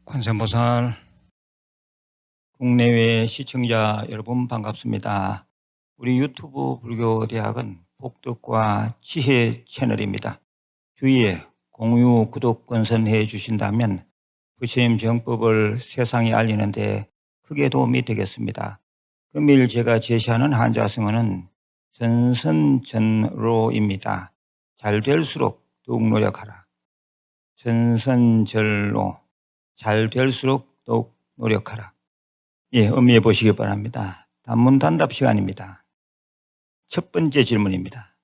관세음보살, 국내외 시청자 여러분 반갑습니다. 우리 유튜브 불교대학은 복덕과 지혜 채널입니다. 주위에 공유, 구독, 권선해 주신다면 부처님 정법을 세상에 알리는 데 크게 도움이 되겠습니다. 금일 제가 제시하는 한자성어는 전선전로입니다. 잘 될수록 더욱 노력하라. 전선전로, 잘 될수록 더욱 노력하라. 음미해 보시기 바랍니다. 단문단답 시간입니다. 첫 번째 질문입니다.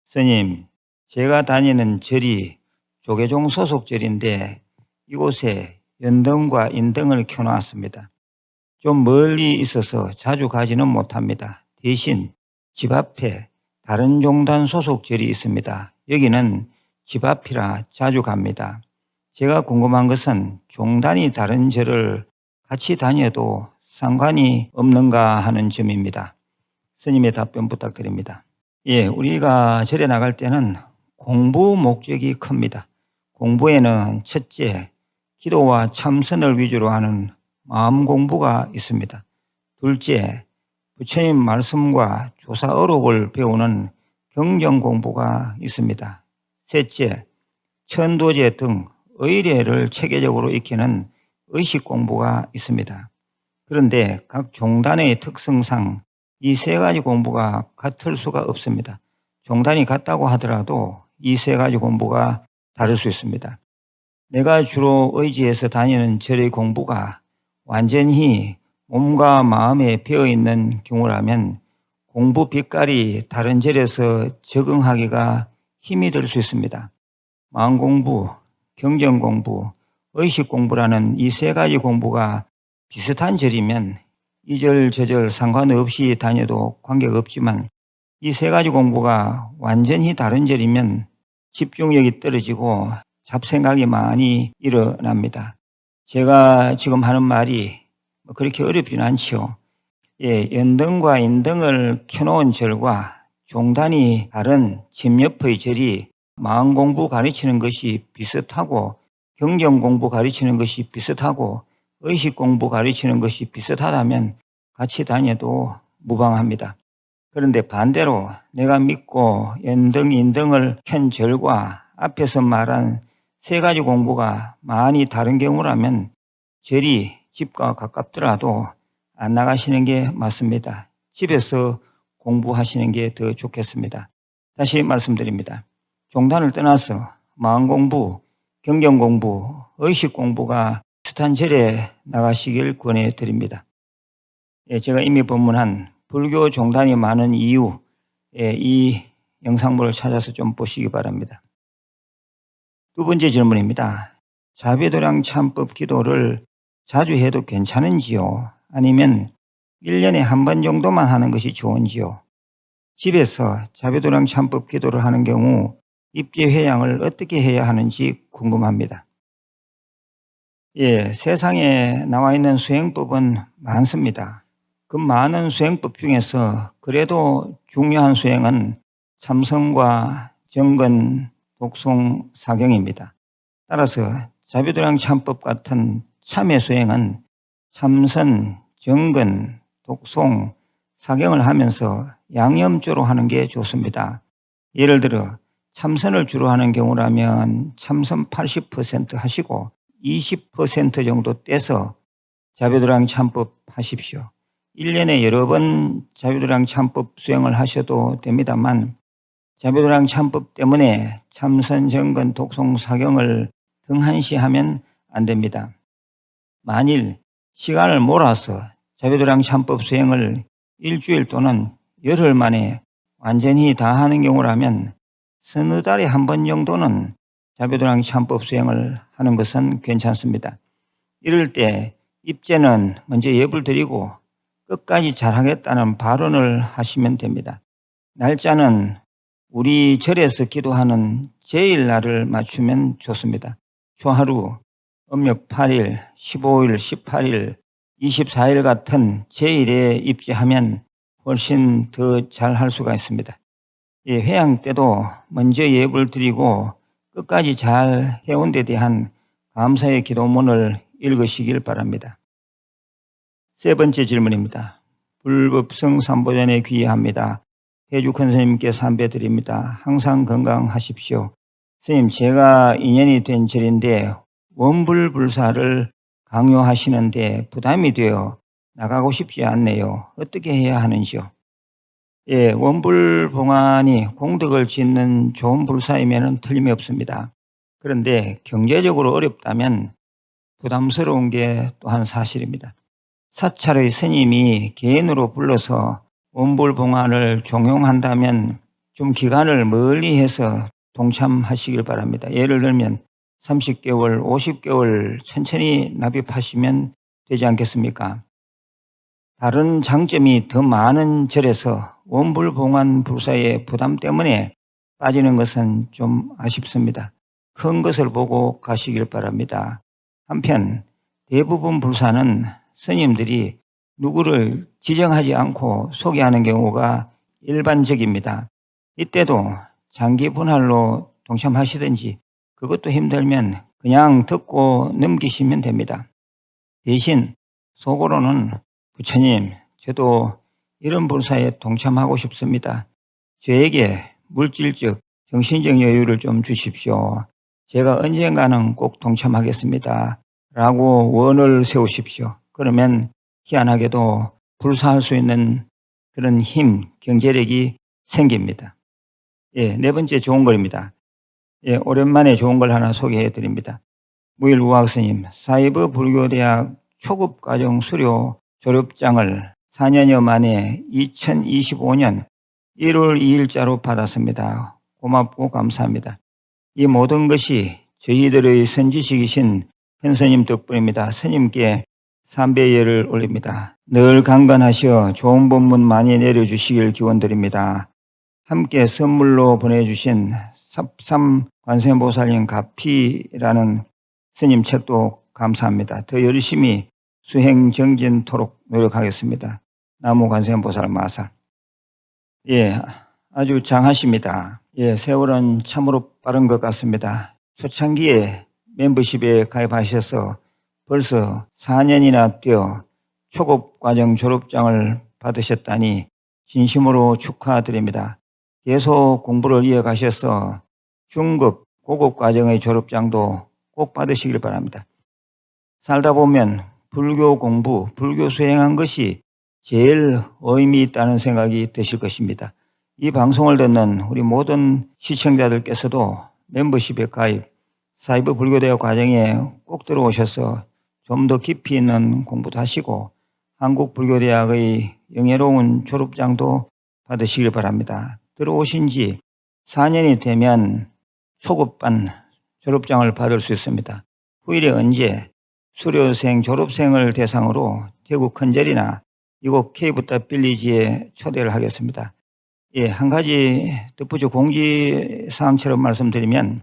스님, 제가 다니는 절이 조계종 소속 절인데 이곳에 연등과 인등을 켜놓았습니다. 좀 멀리 있어서 자주 가지는 못합니다. 대신 집 앞에 다른 종단 소속 절이 있습니다. 여기는 집 앞이라 자주 갑니다. 제가 궁금한 것은 종단이 다른 절을 같이 다녀도 상관이 없는가 하는 점입니다. 스님의 답변 부탁드립니다. 우리가 절에 나갈 때는 공부 목적이 큽니다. 공부에는 첫째, 기도와 참선을 위주로 하는 마음 공부가 있습니다. 둘째, 부처님 말씀과 조사 어록을 배우는 경전 공부가 있습니다. 셋째, 천도제 등 의례를 체계적으로 익히는 의식 공부가 있습니다. 그런데 각 종단의 특성상 이 세 가지 공부가 같을 수가 없습니다. 종단이 같다고 하더라도 이 세 가지 공부가 다를 수 있습니다. 내가 주로 의지해서 다니는 절의 공부가 완전히 몸과 마음에 배어있는 경우라면 공부 빛깔이 다른 절에서 적응하기가 힘이 들 수 있습니다. 마음 공부, 경전 공부, 의식 공부라는 이 세 가지 공부가 비슷한 절이면 이 절 저 절 상관없이 다녀도 관계없지만 이 세 가지 공부가 완전히 다른 절이면 집중력이 떨어지고 잡생각이 많이 일어납니다. 제가 지금 하는 말이 그렇게 어렵지는 않죠. 연등과 인등을 켜놓은 절과 종단이 다른 집 옆의 절이 마음 공부 가르치는 것이 비슷하고 경전 공부 가르치는 것이 비슷하고 의식 공부 가르치는 것이 비슷하다면 같이 다녀도 무방합니다. 그런데 반대로 내가 믿고 연등, 인등을 켠 절과 앞에서 말한 세 가지 공부가 많이 다른 경우라면 절이 집과 가깝더라도 안 나가시는 게 맞습니다. 집에서 공부하시는 게 더 좋겠습니다. 다시 말씀드립니다. 종단을 떠나서 마음 공부, 경전 공부, 의식 공부가 비슷한 절에 나가시길 권해드립니다. 제가 이미 법문한 불교 종단이 많은 이유, 이 영상물을 찾아서 좀 보시기 바랍니다. 두 번째 질문입니다. 자비도량 참법 기도를 자주 해도 괜찮은지요? 아니면 1년에 한 번 정도만 하는 것이 좋은지요? 집에서 자비도량 참법 기도를 하는 경우 입죄회양을 어떻게 해야 하는지 궁금합니다. 세상에 나와 있는 수행법은 많습니다. 그 많은 수행법 중에서 그래도 중요한 수행은 참선과 정근, 독송, 사경입니다. 따라서 자비도량 참법 같은 참회 수행은 참선, 정근, 독송, 사경을 하면서 양념조로 하는 게 좋습니다. 예를 들어 참선을 주로 하는 경우라면 참선 80% 하시고 20% 정도 떼서 자비도량 참법 하십시오. 1년에 여러 번 자비도량 참법 수행을 하셔도 됩니다만 자비도량 참법 때문에 참선, 정근, 독송, 사경을 등한시하면 안 됩니다. 만일 시간을 몰아서 자비도량 참법 수행을 일주일 또는 열흘 만에 완전히 다 하는 경우라면 서너 달에 한 번 정도는 자비도량 참법 수행을 하는 것은 괜찮습니다. 이럴 때 입죄는 먼저 예불 드리고 끝까지 잘하겠다는 발언을 하시면 됩니다. 날짜는 우리 절에서 기도하는 제일날을 맞추면 좋습니다. 초하루, 음력 8일, 15일, 18일, 24일 같은 제일에 입죄하면 훨씬 더 잘할 수가 있습니다. 예, 회양 때도 먼저 예불 드리고 끝까지 잘 해온 데 대한 감사의 기도문을 읽으시길 바랍니다. 세 번째 질문입니다. 불법성 삼보전에 귀의합니다. 해주큰 스님께 삼배드립니다. 항상 건강하십시오. 스님, 제가 인연이 된 절인데 원불불사를 강요하시는데 부담이 되어 나가고 싶지 않네요. 어떻게 해야 하는지요? 예, 원불봉안이 공덕을 짓는 좋은 불사이면 틀림이 없습니다. 그런데 경제적으로 어렵다면 부담스러운 게 또한 사실입니다. 사찰의 스님이 개인으로 불러서 원불봉안을 종용한다면 좀 기간을 멀리 해서 동참하시길 바랍니다. 예를 들면 30개월, 50개월 천천히 납입하시면 되지 않겠습니까? 다른 장점이 더 많은 절에서 원불봉안 불사의 부담 때문에 빠지는 것은 좀 아쉽습니다. 큰 것을 보고 가시길 바랍니다. 한편 대부분 불사는 스님들이 누구를 지정하지 않고 소개하는 경우가 일반적입니다. 이때도 장기 분할로 동참하시든지 그것도 힘들면 그냥 듣고 넘기시면 됩니다. 대신 속으로는 부처님, 저도 이런 불사에 동참하고 싶습니다. 저에게 물질적, 정신적 여유를 좀 주십시오. 제가 언젠가는 꼭 동참하겠습니다. 라고 원을 세우십시오. 그러면 희한하게도 불사할 수 있는 그런 힘, 경제력이 생깁니다. 예, 네 번째 좋은 글입니다. 예, 오랜만에 좋은 걸 하나 소개해 드립니다. 무일우학 스님, 사이버 불교대학 초급과정 수료 졸업장을 4년여 만에 2025년 1월 2일자로 받았습니다. 고맙고 감사합니다. 이 모든 것이 저희들의 선지식이신 현스님 덕분입니다. 스님께 삼배예를 올립니다. 늘 강건하시어 좋은 법문 많이 내려주시길 기원드립니다. 함께 선물로 보내주신 삽삼 관세음보살님 가피라는 스님 책도 감사합니다. 더 열심히 수행 정진토록 노력하겠습니다. 나무 관세음보살 마살. 예, 아주 장하십니다. 예, 세월은 참으로 빠른 것 같습니다. 초창기에 멤버십에 가입하셔서 벌써 4년이나 되어 초급과정 졸업장을 받으셨다니 진심으로 축하드립니다. 계속 공부를 이어가셔서 중급, 고급과정의 졸업장도 꼭 받으시길 바랍니다. 살다 보면 불교 공부, 불교 수행한 것이 제일 의미 있다는 생각이 드실 것입니다. 이 방송을 듣는 우리 모든 시청자들께서도 멤버십에 가입, 사이버 불교대학 과정에 꼭 들어오셔서 좀 더 깊이 있는 공부도 하시고 한국불교대학의 영예로운 졸업장도 받으시길 바랍니다. 들어오신 지 4년이 되면 초급반 졸업장을 받을 수 있습니다. 후일에 언제 수료생, 졸업생을 대상으로 대구 큰절이나 이곳 케이블탑 빌리지에 초대를 하겠습니다. 예, 한 가지 덧붙여 공지사항처럼 말씀드리면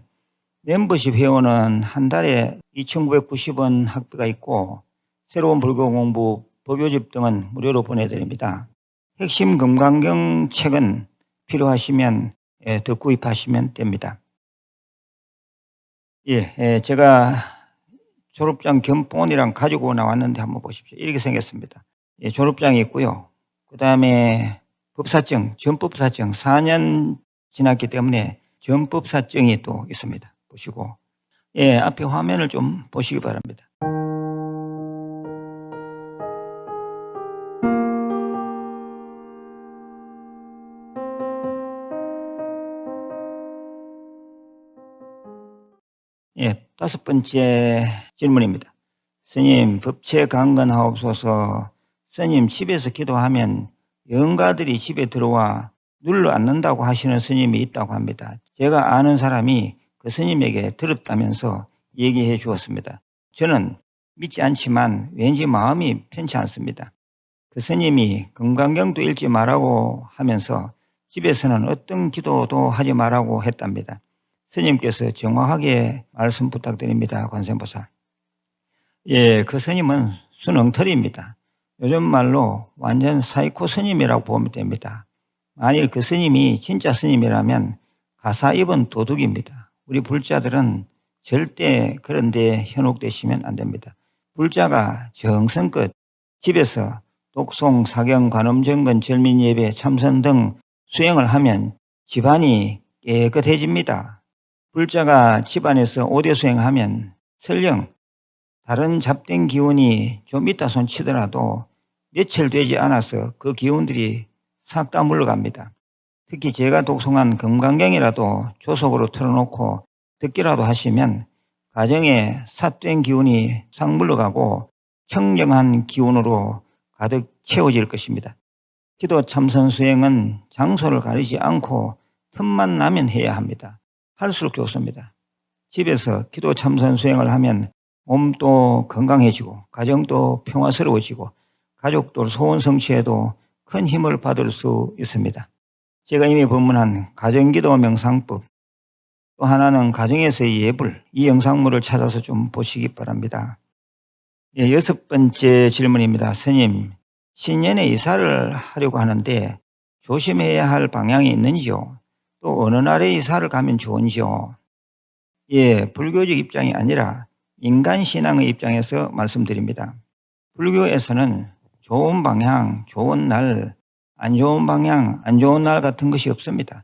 멤버십 회원은 한 달에 2,990원 학비가 있고 새로운 불교 공부, 법요집 등은 무료로 보내드립니다. 핵심 금강경 책은 필요하시면 더 구입하시면 됩니다. 예, 제가 졸업장 견본이랑 가지고 나왔는데 한번 보십시오. 이렇게 생겼습니다. 예, 졸업장이 있고요. 그 다음에 법사증, 전법사증 4년 지났기 때문에 전법사증이 또 있습니다. 보시고, 예, 앞에 화면을 좀 보시기 바랍니다. 예, 다섯 번째 질문입니다. 스님, 법체 강건하옵소서. 스님, 집에서 기도하면 영가들이 집에 들어와 눌러 앉는다고 하시는 스님이 있다고 합니다. 제가 아는 사람이 그 스님에게 들었다면서 얘기해 주었습니다. 저는 믿지 않지만 왠지 마음이 편치 않습니다. 그 스님이 금강경도 읽지 말라고 하면서 집에서는 어떤 기도도 하지 말라고 했답니다. 스님께서 정확하게 말씀 부탁드립니다. 관세음보살. 예, 그 스님은 순엉터리입니다. 요즘 말로 완전 사이코 스님이라고 보면 됩니다. 만일 그 스님이 진짜 스님이라면 가사 입은 도둑입니다. 우리 불자들은 절대 그런 데 현혹되시면 안 됩니다. 불자가 정성껏 집에서 독송, 사경, 관음, 정건, 절민 예배, 참선 등 수행을 하면 집안이 깨끗해집니다. 불자가 집안에서 오대 수행하면 설령 다른 잡된 기운이 좀 있다 손 치더라도 며칠 되지 않아서 그 기운들이 싹 다 물러갑니다. 특히 제가 독송한 금강경이라도 조속으로 틀어놓고 듣기라도 하시면 가정에 삿된 기운이 싹 물러가고 청정한 기운으로 가득 채워질 것입니다. 기도 참선 수행은 장소를 가리지 않고 틈만 나면 해야 합니다. 할수록 좋습니다. 집에서 기도 참선 수행을 하면 몸도 건강해지고 가정도 평화스러워지고 가족도 소원 성취에도 큰 힘을 받을 수 있습니다. 제가 이미 법문한 가정기도 명상법, 또 하나는 가정에서의 예불, 이 영상물을 찾아서 좀 보시기 바랍니다. 6번째 질문입니다. 스님, 신년에 이사를 하려고 하는데 조심해야 할 방향이 있는지요? 또 어느 날에 이사를 가면 좋은지요? 불교적 입장이 아니라 인간 신앙의 입장에서 말씀드립니다. 불교에서는 좋은 방향, 좋은 날, 안 좋은 방향, 안 좋은 날 같은 것이 없습니다.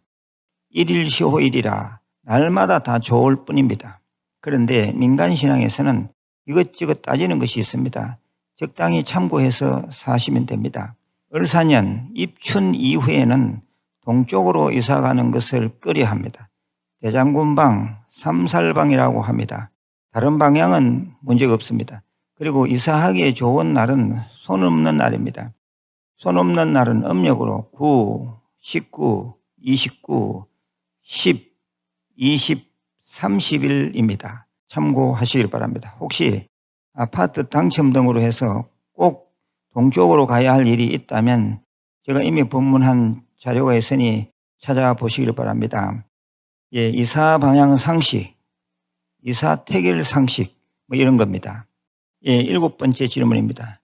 일일시호일이라 날마다 다 좋을 뿐입니다. 그런데 민간 신앙에서는 이것저것 따지는 것이 있습니다. 적당히 참고해서 사시면 됩니다. 을사년 입춘 이후에는 동쪽으로 이사가는 것을 꺼려합니다. 대장군방, 삼살방이라고 합니다. 다른 방향은 문제가 없습니다. 그리고 이사하기에 좋은 날은 손 없는 날입니다. 손 없는 날은 음력으로 9, 19, 29, 10, 20, 30일입니다. 참고하시길 바랍니다. 혹시 아파트 당첨 등으로 해서 꼭 동쪽으로 가야 할 일이 있다면 제가 이미 법문한 자료가 있으니 찾아보시길 바랍니다. 이사 방향 상식, 이사 태길 상식 뭐 이런 겁니다. 7번째 질문입니다.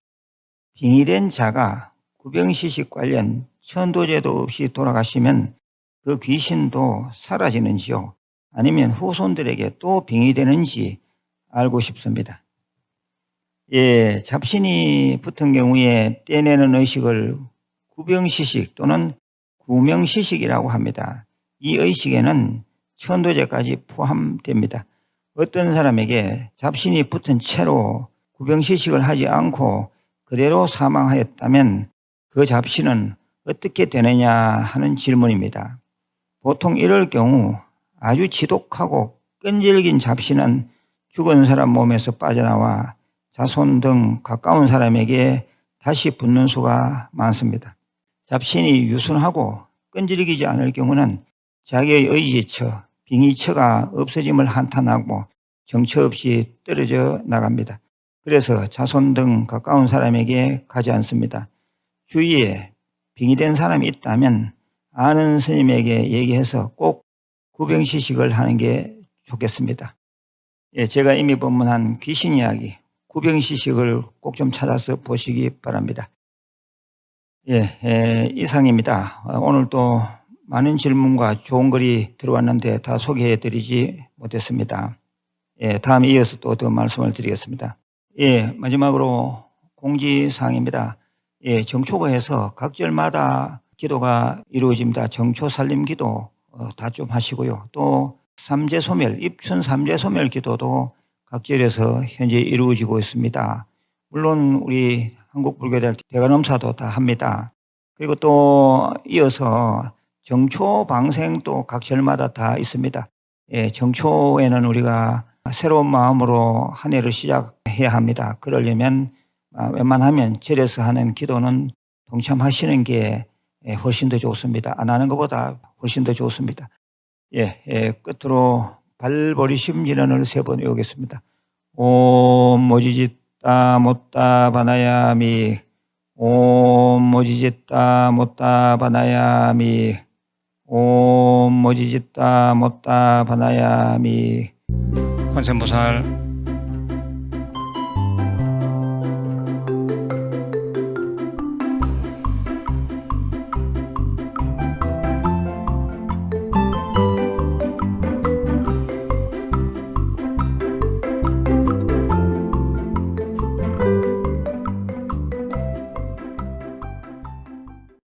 빙의된 자가 구병시식 관련 천도제도 없이 돌아가시면 그 귀신도 사라지는지요? 아니면 후손들에게 또 빙의되는지 알고 싶습니다. 잡신이 붙은 경우에 떼내는 의식을 구병시식 또는 구명시식이라고 합니다. 이 의식에는 천도제까지 포함됩니다. 어떤 사람에게 잡신이 붙은 채로 구병시식을 하지 않고 그대로 사망하였다면 그 잡신은 어떻게 되느냐 하는 질문입니다. 보통 이럴 경우 아주 지독하고 끈질긴 잡신은 죽은 사람 몸에서 빠져나와 자손 등 가까운 사람에게 다시 붙는 수가 많습니다. 잡신이 유순하고 끈질기지 않을 경우는 자기의 의지처, 빙의처가 없어짐을 한탄하고 정처 없이 떨어져 나갑니다. 그래서 자손 등 가까운 사람에게 가지 않습니다. 주위에 빙의된 사람이 있다면 아는 스님에게 얘기해서 꼭 구병시식을 하는 게 좋겠습니다. 제가 이미 법문한 귀신 이야기, 구병시식을 꼭 좀 찾아서 보시기 바랍니다. 이상입니다. 오늘 또 많은 질문과 좋은 글이 들어왔는데 다 소개해드리지 못했습니다. 다음에 이어서 또 더 말씀을 드리겠습니다. 마지막으로 공지사항입니다. 정초고에서 각 절마다 기도가 이루어집니다. 정초 살림 기도 다 좀 하시고요. 또 삼재소멸, 입춘 삼재소멸 기도도 각 절에서 현재 이루어지고 있습니다. 물론 우리 한국불교대학 대관엄사도 다 합니다. 그리고 또 이어서 정초 방생 또 각 절마다 다 있습니다. 정초에는 우리가 새로운 마음으로 한 해를 시작해야 합니다. 그러려면 웬만하면 절에서 하는 기도는 동참하시는 게 훨씬 더 좋습니다. 안 하는 것보다 훨씬 더 좋습니다. 끝으로 발보리심 진언을 3번 외우겠습니다. 옴 모지짓다 못다 바나야미, 옴 모지짓다 못다 바나야미, 옴 모지짓다 못다 바나야미. 관세음보살